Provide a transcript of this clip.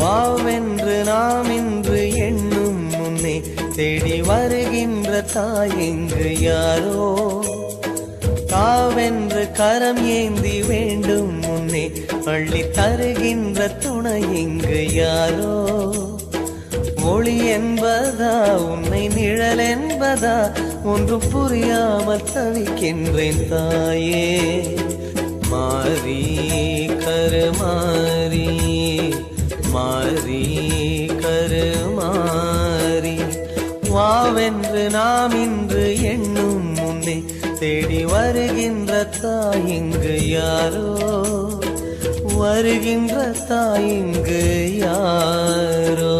வாவென்று நாம் இன்று எண்ணும் முன்னே தேடி வருகின்ற தாயெங்கு யாரோ, தாவென்று கரம் ஏந்தி வேண்டும் முன்னே அள்ளி தருகின்ற துணை இங்கு யாரோ. ஒளி என்பதா உன்னை நிழல் என்பதா ஒன்றும் புரியாமல் தவிக்கின்றேன் தாயே. மாறி கருமாறி மாறி கருமாறி, வாவென்று நாம் இன்று எண்ணும் முன்னே தேடி வருகின்ற தாயிங்கு யாரோ, வருகின்ற தாயிங்கு யாரோ.